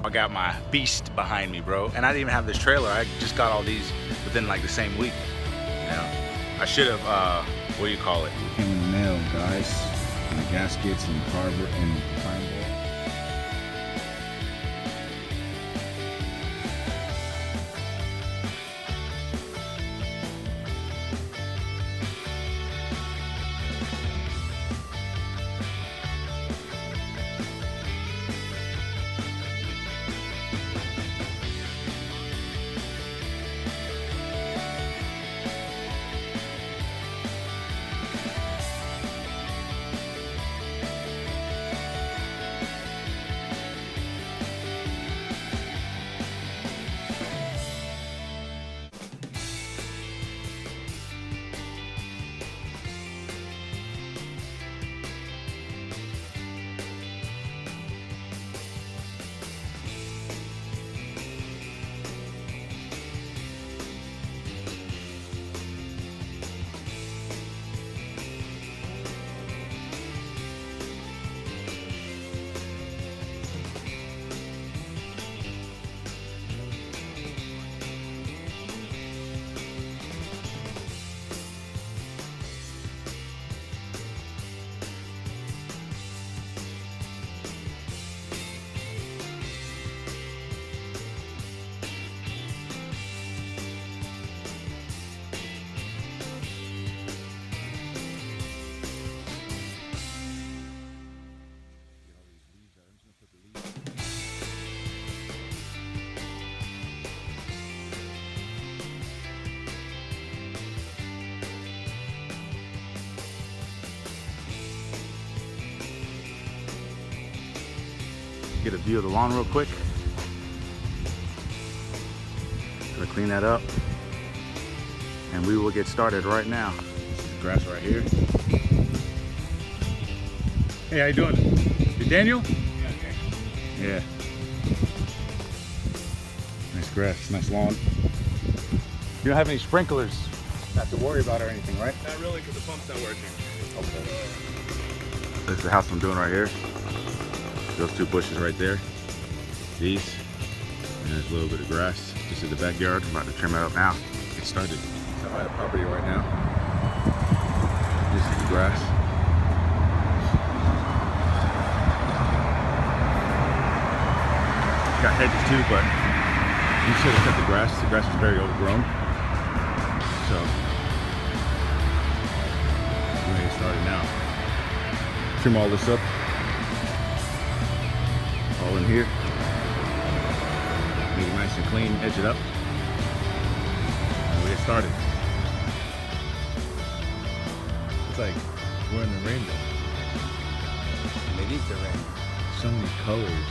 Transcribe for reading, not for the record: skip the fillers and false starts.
I got my beast behind me, bro. And I didn't even have this trailer. I just got all these within like the same week. You know, I should have, what do you call it? Came in the mail, guys. And the gaskets and carburetor and time ball. Get a view of the lawn real quick. Gonna clean that up. And we will get started right now. This is grass right here. Hey, how you doing? You Daniel? Yeah. Nice grass, nice lawn. You don't have any sprinklers not to worry about or anything, right? Not really, because the pump's not working. Okay. This is the house I'm doing right here. Those two bushes right there. These. And there's a little bit of grass just in the backyard. I'm about to trim it up now. Get started. I'm at the property right now. This is the grass. Got hedges too, but you should have cut the grass. The grass is very overgrown. So we're gonna get started now. Trim all this up. All in here. Make it nice and clean, edge it up. And we get started. It's like we're in the rainbow. They need to rain. So many colors.